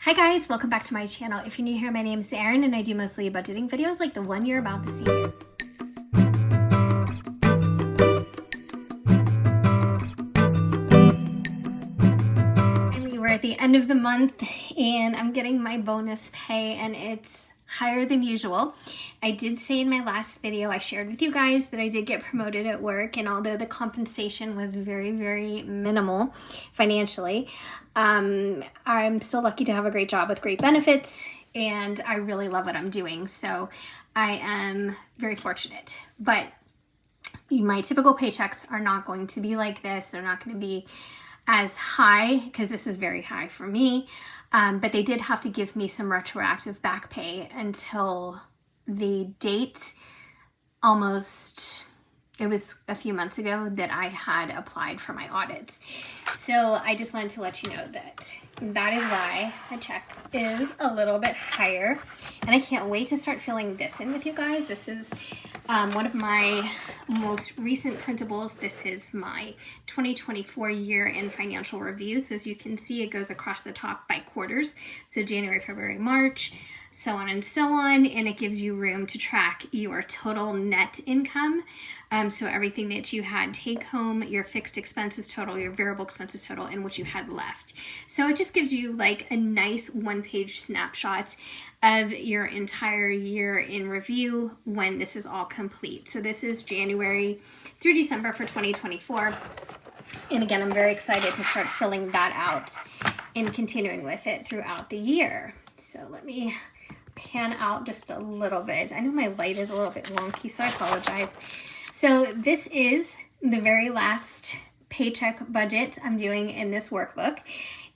Hi guys, welcome back to my channel. If you're new here, my name is Erin and I do mostly budgeting videos like the one you're about to see here. We're at the end of the month and I'm getting my bonus pay and it's higher than usual. I did say in my last video, I shared with you guys that I did get promoted at work, and although the compensation was very, very minimal financially, I'm still lucky to have a great job with great benefits, and I really love what I'm doing. So I am very fortunate. But my typical paychecks are not going to be like this. They're not going to be as high, because this is very high for me. But they did have to give me some retroactive back pay until the date it was a few months ago that I had applied for my audits. So I just wanted to let you know that is why my check is a little bit higher. And I can't wait to start filling this in with you guys. This is one of my most recent printables. This is my 2024 year-end financial review. So as you can see, it goes across the top by quarters. So January, February, March, so on and so on, and it gives you room to track your total net income. So everything that you had take home, your fixed expenses total, your variable expenses total, and what you had left. So it just gives you like a nice one-page snapshot of your entire year in review when this is all complete. So this is January through December for 2024. And again, I'm very excited to start filling that out and continuing with it throughout the year. So let me pan out just a little bit. I know my light is a little bit wonky, so I apologize. So this is the very last paycheck budget I'm doing in this workbook,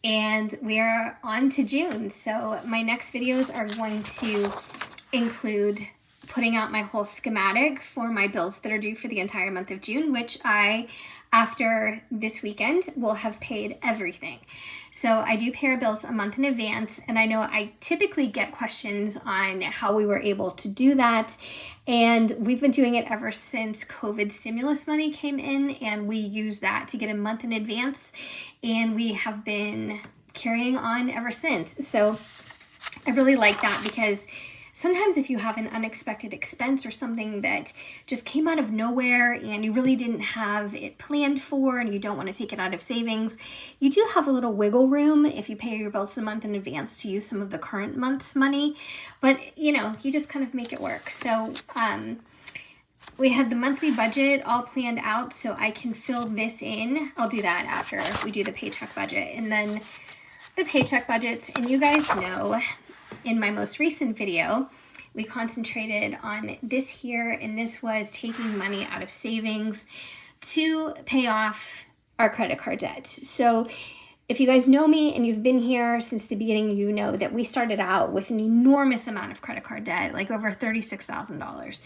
and we are on to June. So my next videos are going to include putting out my whole schematic for my bills that are due for the entire month of June, which after this weekend, will have paid everything. So I do pay our bills a month in advance, and I know I typically get questions on how we were able to do that. And we've been doing it ever since COVID stimulus money came in, and we use that to get a month in advance. And we have been carrying on ever since. So I really like that, because sometimes if you have an unexpected expense or something that just came out of nowhere and you really didn't have it planned for and you don't want to take it out of savings, you do have a little wiggle room if you pay your bills a month in advance to use some of the current month's money. But, you know, you just kind of make it work. So we had the monthly budget all planned out, so I can fill this in. I'll do that after we do the paycheck budget. And then the paycheck budgets, and you guys know, in my most recent video, we concentrated on this here, and this was taking money out of savings to pay off our credit card debt. So if you guys know me and you've been here since the beginning, you know that we started out with an enormous amount of credit card debt, like over $36,000.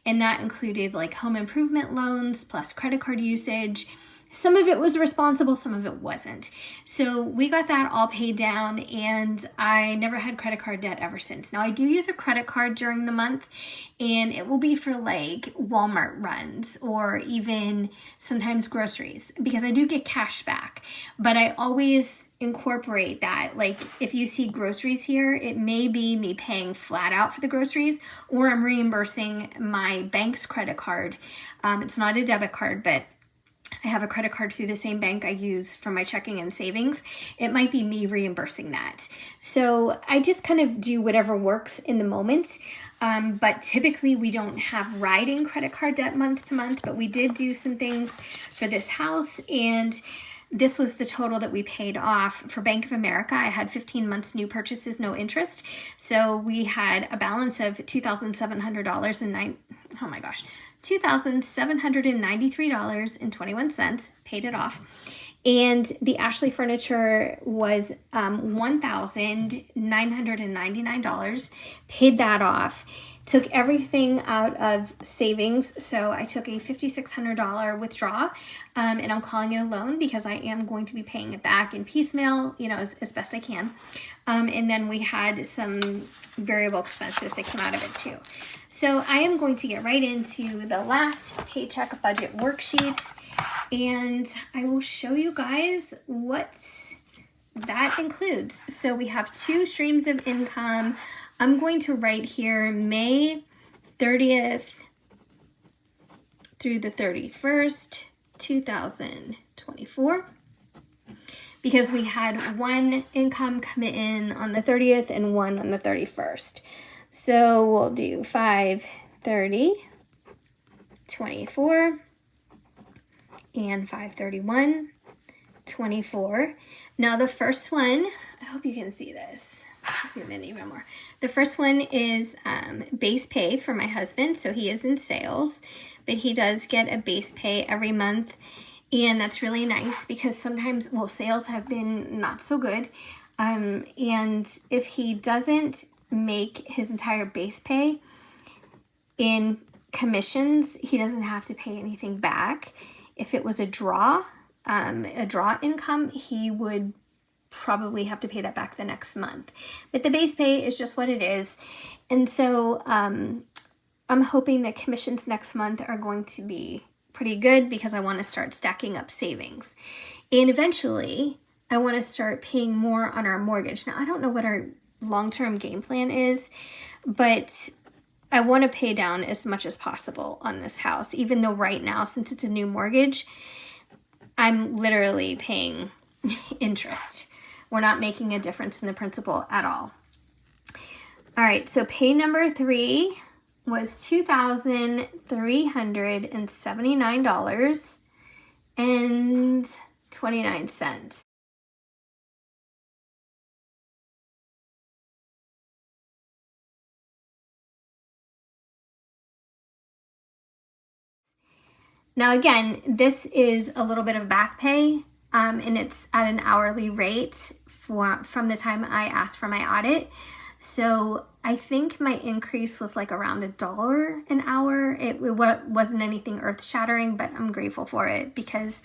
And that included like home improvement loans plus credit card usage. Some of it was responsible, some of it wasn't. So we got that all paid down, and I never had credit card debt ever since. Now I do use a credit card during the month, and it will be for like Walmart runs or even sometimes groceries, because I do get cash back. But I always incorporate that. Like if you see groceries here, it may be me paying flat out for the groceries, or I'm reimbursing my bank's credit card. It's not a debit card, but I have a credit card through the same bank I use for my checking and savings. It might be me reimbursing that. So I just kind of do whatever works in the moment. But typically we don't have riding credit card debt month to month, but we did do some things for this house, and this was the total that we paid off. For Bank of America, I had 15 months new purchases, no interest. So we had a balance of $2,793.21, paid it off. And the Ashley furniture was $1,999, paid that off. Took everything out of savings, so I took a $5,600 withdrawal, and I'm calling it a loan because I am going to be paying it back in piecemeal, you know, as best I can. And then we had some variable expenses that came out of it too. So I am going to get right into the last paycheck budget worksheets, and I will show you guys what that includes, so we have 2 streams of income. I'm going to write here May 30th through the 31st, 2024. Because we had 1 income come in on the 30th and 1 on the 31st. So we'll do 5/30/24 and 5/31/24. Now the first one, I hope you can see this. Zoom in even more. The first one is base pay for my husband. So he is in sales, but he does get a base pay every month. And that's really nice because sometimes, well, sales have been not so good. And if he doesn't make his entire base pay in commissions, he doesn't have to pay anything back. If it was a draw income, he would probably have to pay that back the next month. But the base pay is just what it is. And so I'm hoping that commissions next month are going to be pretty good because I want to start stacking up savings. And eventually, I want to start paying more on our mortgage. Now, I don't know what our long-term game plan is, but I want to pay down as much as possible on this house, even though right now, since it's a new mortgage, I'm literally paying interest. We're not making a difference in the principal at all. All right, so pay number 3 was $2,379.29. Now again, this is a little bit of back pay, and it's at an hourly rate from the time I asked for my audit. So I think my increase was like around $1 an hour. It wasn't anything earth-shattering, but I'm grateful for it because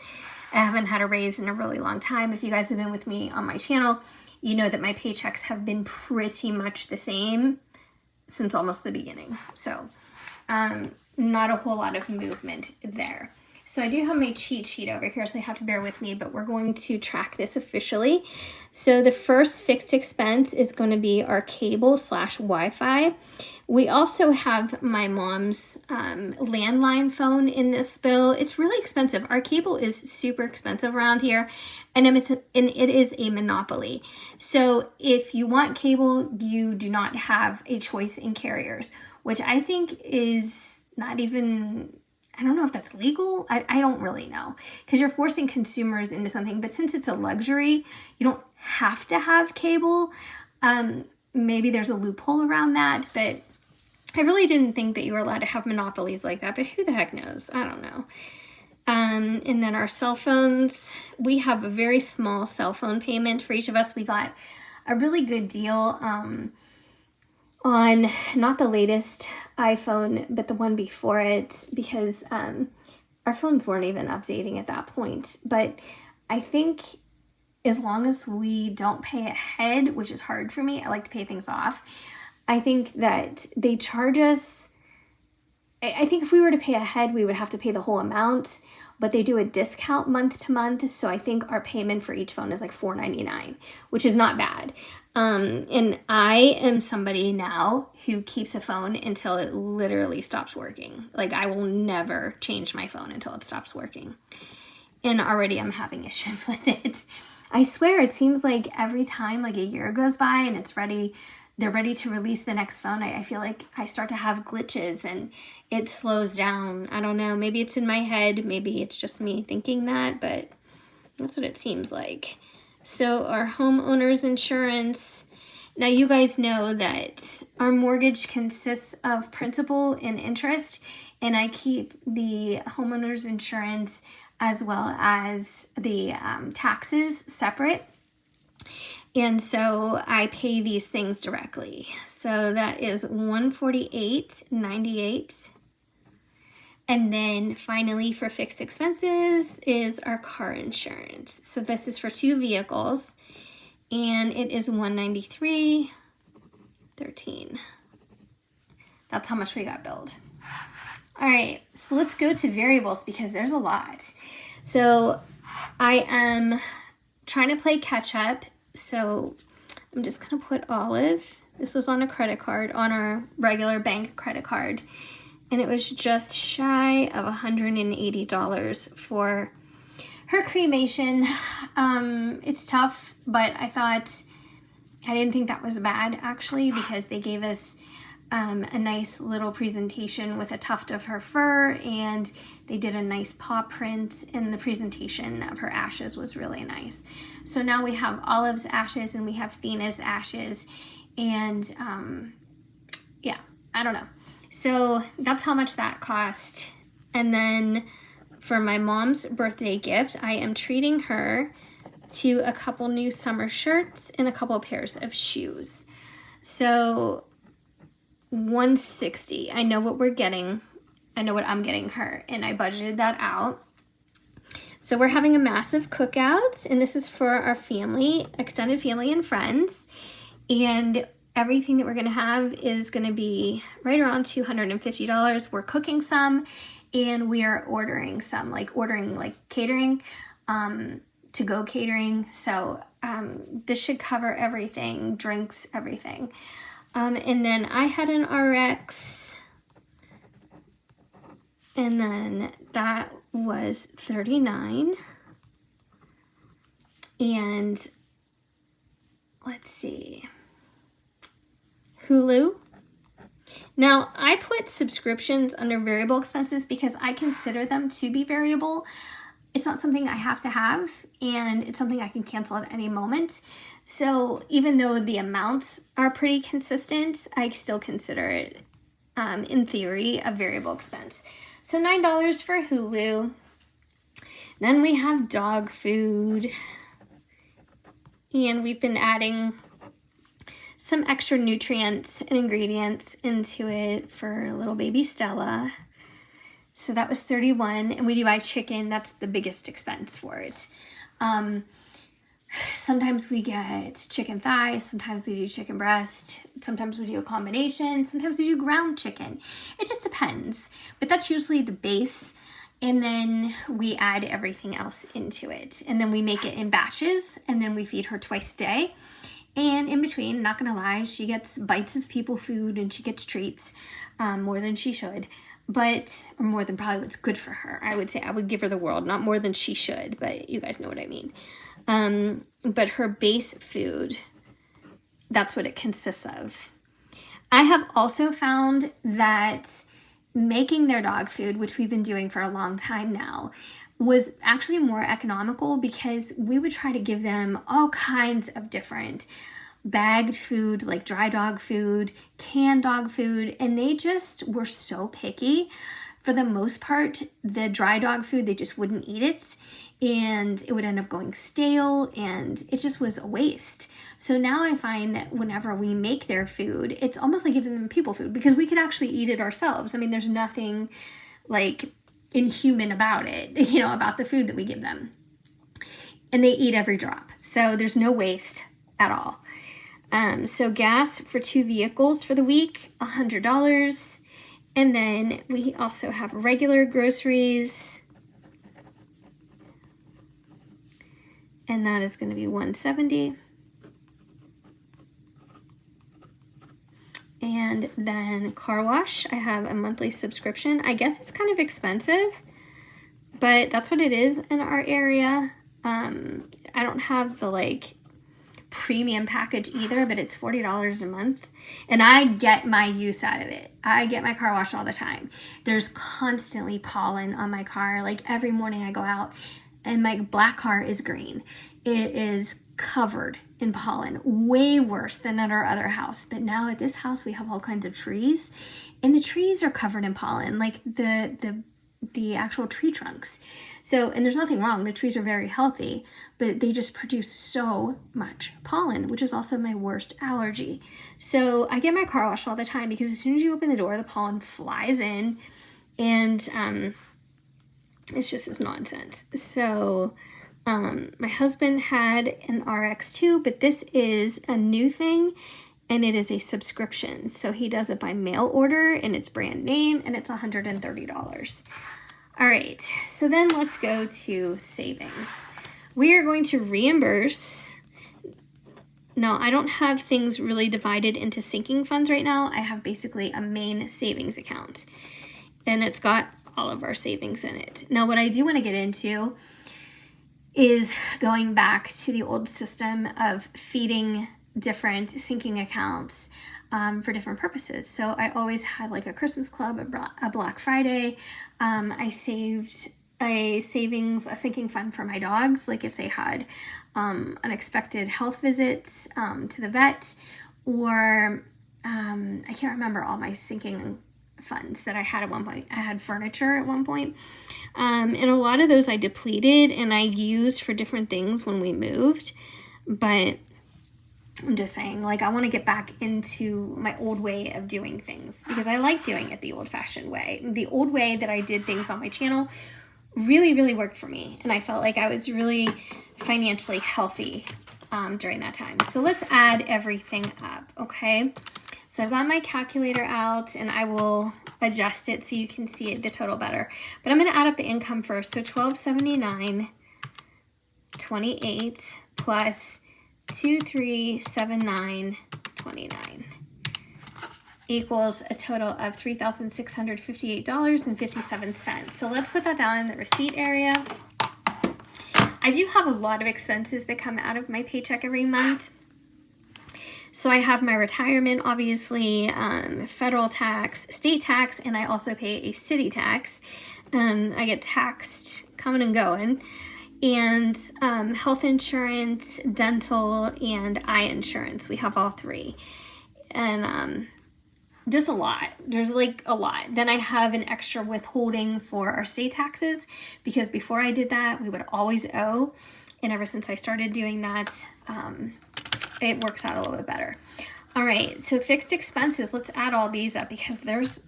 I haven't had a raise in a really long time. If you guys have been with me on my channel, you know that my paychecks have been pretty much the same since almost the beginning. So not a whole lot of movement there. So I do have my cheat sheet over here, so you have to bear with me, but we're going to track this officially. So the first fixed expense is going to be our cable/Wi-Fi. We also have my mom's landline phone in this bill. It's really expensive. Our cable is super expensive around here, and it is a monopoly. So if you want cable, you do not have a choice in carriers, which I think is not even... I don't know if that's legal. I don't really know because you're forcing consumers into something. But since it's a luxury, you don't have to have cable. Maybe there's a loophole around that, but I really didn't think that you were allowed to have monopolies like that. But who the heck knows? I don't know. And then our cell phones, we have a very small cell phone payment for each of us. We got a really good deal on not the latest iPhone, but the one before it, because our phones weren't even updating at that point. But I think as long as we don't pay ahead, which is hard for me, I like to pay things off. I think that they charge us, I think if we were to pay ahead, we would have to pay the whole amount, but they do a discount month to month. So I think our payment for each phone is like $4.99, which is not bad. And I am somebody now who keeps a phone until it literally stops working. Like I will never change my phone until it stops working. And already I'm having issues with it. I swear it seems like every time like a year goes by and they're ready to release the next phone, I feel like I start to have glitches and it slows down. I don't know. Maybe it's in my head. Maybe it's just me thinking that, but that's what it seems like. So our homeowner's insurance. Now you guys know that our mortgage consists of principal and interest, and I keep the homeowner's insurance as well as the taxes separate. And so I pay these things directly. So that is $148.98. And then finally for fixed expenses is our car insurance. So this is for 2 vehicles and it is $193.13. That's how much we got billed. All right, so let's go to variables because there's a lot. So I am trying to play catch up So I'm just gonna put Olive. This was on a credit card, on our regular bank credit card. And it was just shy of $180 for her cremation. It's tough, but I didn't think that was bad actually, because they gave us a nice little presentation with a tuft of her fur, and they did a nice paw print, and the presentation of her ashes was really nice. So now we have Olive's ashes and we have Thena's ashes, and yeah, I don't know. So that's how much that cost. And then for my mom's birthday gift, I am treating her to a couple new summer shirts and a couple pairs of shoes. So $160. I know what we're getting. I know what I'm getting her, and I budgeted that out. So we're having a massive cookout, and this is for our family, extended family and friends. And everything that we're gonna have is gonna be right around $250. We're cooking some, and we are ordering some, ordering catering, to-go catering. So this should cover everything, drinks, everything. And then I had an RX, and then that was $39. And let's see, Hulu. Now, I put subscriptions under variable expenses because I consider them to be variable. It's not something I have to have, and it's something I can cancel at any moment. So even though the amounts are pretty consistent, I still consider it, in theory, a variable expense. So $9 for Hulu. Then we have dog food, and we've been adding some extra nutrients and ingredients into it for little baby Stella. So that was $31, and we do buy chicken. That's the biggest expense for it. Sometimes we get chicken thighs, sometimes we do chicken breast, sometimes we do a combination, sometimes we do ground chicken. It just depends, but that's usually the base, and then we add everything else into it. And then we make it in batches, and then we feed her twice a day. And in between, not gonna lie, she gets bites of people food and she gets treats, more than she should, or more than probably what's good for her. I would say I would give her the world, not more than she should, but you guys know what I mean. But her base food, that's what it consists of. I have also found that making their dog food, which we've been doing for a long time now, was actually more economical, because we would try to give them all kinds of different bagged food, like dry dog food, canned dog food, and they just were so picky. For the most part, the dry dog food, they just wouldn't eat it, and it would end up going stale, and it just was a waste. So now I find that whenever we make their food, it's almost like giving them people food, because we could actually eat it ourselves. I mean, there's nothing like inhuman about it, about the food that we give them. And they eat every drop. So there's no waste at all. So gas for 2 vehicles for the week, $100. And then we also have regular groceries. And that is going to be $170. And then car wash, I have a monthly subscription. I guess it's kind of expensive, but that's what it is in our area. I don't have the premium package either, but it's $40 a month, and I get my use out of it. I get my car washed all the time. There's constantly pollen on my car. Every morning I go out, and my black car is green. It is covered in pollen, way worse than at our other house. But now at this house we have all kinds of trees, and the trees are covered in pollen, the actual tree trunks. So, and there's nothing wrong, the trees are very healthy, but they just produce so much pollen, which is also my worst allergy. So I get my car washed all the time, because as soon as you open the door, the pollen flies in, and it's just nonsense. So my husband had an RX2, but this is a new thing, and it is a subscription. So he does it by mail order, and it's brand name, and it's $130. All right, so then let's go to savings. We are going to reimburse Now, I don't have things really divided into sinking funds right now. I have basically a main savings account, and it's got all of our savings in it. Now, what I do want to get into is going back to the old system of feeding different sinking accounts for different purposes. So I always had like a Christmas club, a Black Friday. I saved a sinking fund for my dogs, like if they had unexpected health visits to the vet, or I can't remember all my sinking funds that I had at one point. I had furniture at one point, and a lot of those I depleted and I used for different things when we moved. But I'm just saying, like, I want to get back into my old way of doing things because I like doing it the old-fashioned way. The old way that I did things on my channel really, really worked for me, and I felt like I was really financially healthy during that time. So let's add everything up, okay? So I've got my calculator out, and I will adjust it so you can see it, the total better. But I'm going to add up the income first. So $1,279.28 plus $2,379.29 equals a total of $3,658.57. So let's put that down in the receipt area. I do have a lot of expenses that come out of my paycheck every month. So I have my retirement, obviously, federal tax, state tax, and I also pay a city tax. I get taxed coming and going. And health insurance, dental, and eye insurance. We have all three. And just a lot. There's like a lot. Then I have an extra withholding for our state taxes because before I did that, we would always owe. And ever since I started doing that, it works out a little bit better. All right, so fixed expenses. Let's add all these up because there's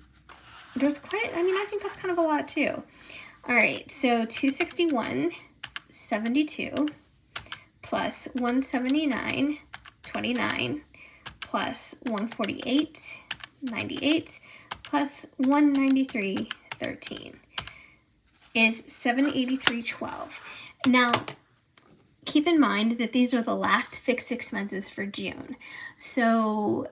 quite, I mean, I think that's kind of a lot too. All right, so $261.72 plus $179.29 plus $148.98 plus $193.13 is $783.12. Now, keep in mind that these are the last fixed expenses for June. So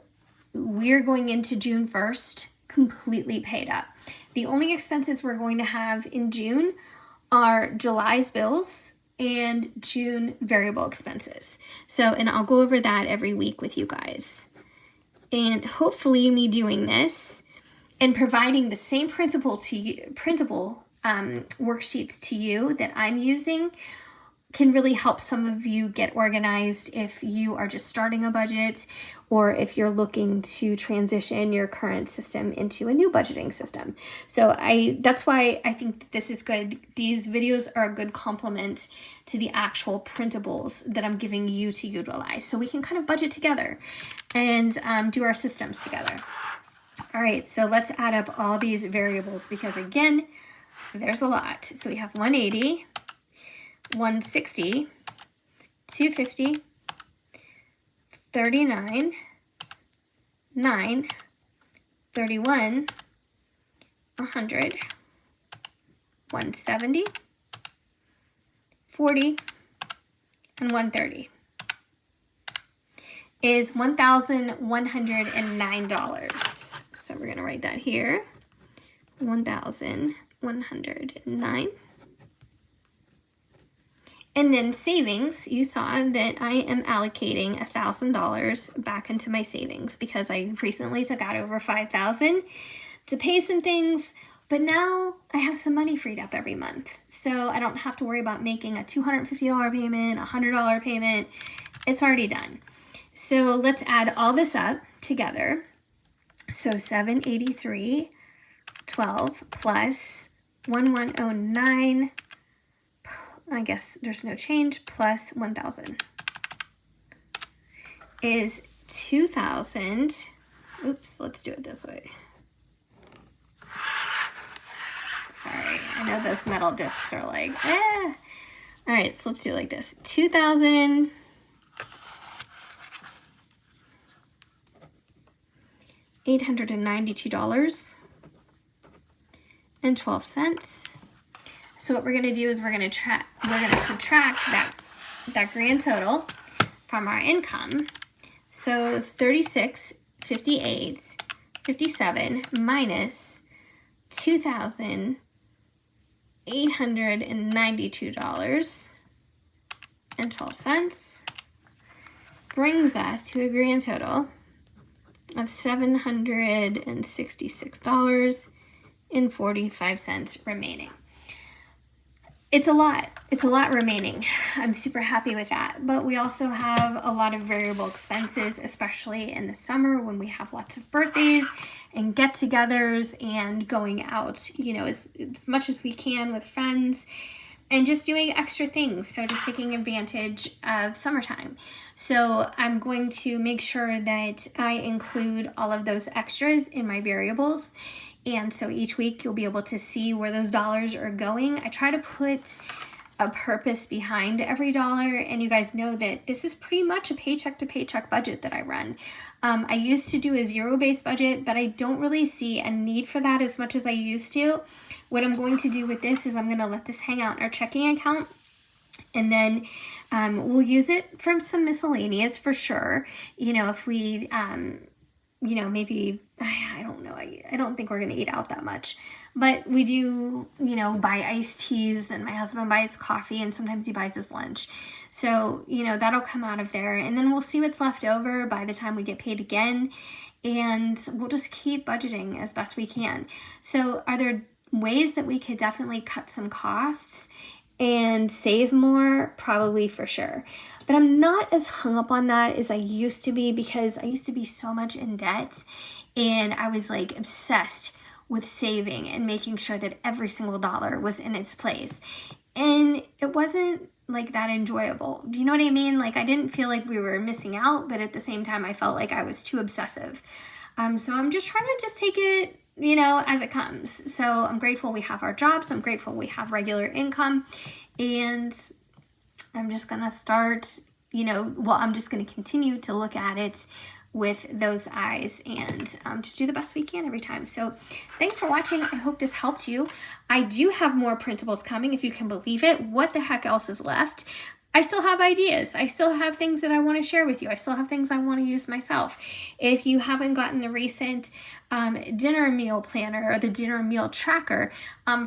we're going into June 1st completely paid up. The only expenses we're going to have in June are July's bills and June variable expenses. So, and I'll go over that every week with you guys. And hopefully me doing this and providing the same printable worksheets to you that I'm using can really help some of you get organized if you are just starting a budget or if you're looking to transition your current system into a new budgeting system. So that's why I think that this is good. These videos are a good complement to the actual printables that I'm giving you to utilize. So we can kind of budget together and do our systems together. All right, so let's add up all these variables because again, there's a lot. So we have 180, 160, 250, 39, 9, 31, 100, 170, 40, and 130 is $1,109. So we're going to write that here, 1,109. And then savings, you saw that I am allocating $1,000 back into my savings because I recently took out over $5,000 to pay some things, but now I have some money freed up every month. So I don't have to worry about making a $250 payment, a $100 payment. It's already done. So let's add all this up together. So $783.12 plus $1,109. I guess there's no change, plus 1,000 is 2,000. Oops, let's do it this way. Sorry, I know those metal discs are like, eh. All right, so let's do it like this. $892.12. So what we're going to do is we're going to subtract that grand total from our income, So $36.58.57 minus $2,892.12 brings us to a grand total of $766.45 remaining. It's a lot. It's a lot remaining. I'm super happy with that. But we also have a lot of variable expenses, especially in the summer when we have lots of birthdays and get-togethers and going out, you know, as much as we can with friends and just doing extra things. So just taking advantage of summertime. So I'm going to make sure that I include all of those extras in my variables. And so each week you'll be able to see where those dollars are going. I try to put a purpose behind every dollar, and you guys know that this is pretty much a paycheck to paycheck budget that I run. I used to do a zero-based budget, but I don't really see a need for that as much as I used to. What I'm going to do with this is I'm going to let this hang out in our checking account, and then we'll use it for some miscellaneous for sure. You know, if we you know, maybe, I don't know, I don't think we're going to eat out that much, but we do, you know, buy iced teas, and my husband buys coffee, and sometimes he buys his lunch. So, you know, that'll come out of there, and then we'll see what's left over by the time we get paid again, and we'll just keep budgeting as best we can. So are there ways that we could definitely cut some costs and save more? Probably, for sure. But I'm not as hung up on that as I used to be, because I used to be so much in debt, and I was like obsessed with saving and making sure that every single dollar was in its place. And it wasn't like that enjoyable. Do you know what I mean? Like, I didn't feel like we were missing out, but at the same time I felt like I was too obsessive. So I'm just trying to just take it, you know, as it comes. So I'm grateful we have our jobs. I'm grateful we have regular income, and I'm just going to start, you know, well, I'm just going to continue to look at it with those eyes and just do the best we can every time. So thanks for watching. I hope this helped you. I do have more printables coming, if you can believe it. What the heck else is left? I still have ideas. I still have things that I want to share with you. I still have things I want to use myself. If you haven't gotten the recent dinner meal planner or the dinner meal tracker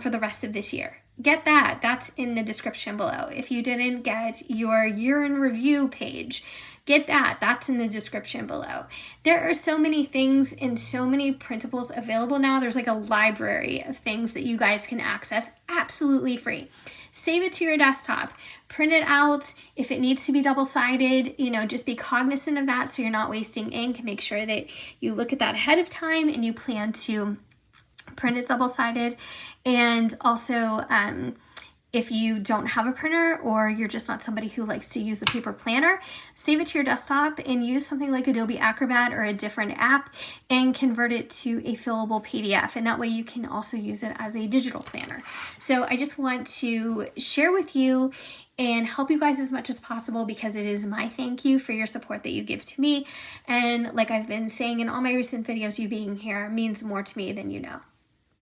for the rest of this year, get that. That's in the description below. If you didn't get your year in review page, get that. That's in the description below. There are so many things and so many printables available now. There's like a library of things that you guys can access absolutely free. Save it to your desktop, print it out. If it needs to be double-sided, you know, just be cognizant of that so you're not wasting ink. Make sure that you look at that ahead of time and you plan to print it double-sided. And also, if you don't have a printer, or you're just not somebody who likes to use a paper planner, save it to your desktop and use something like Adobe Acrobat or a different app and convert it to a fillable PDF. And that way you can also use it as a digital planner. So I just want to share with you and help you guys as much as possible, because it is my thank you for your support that you give to me. And like I've been saying in all my recent videos, you being here means more to me than you know.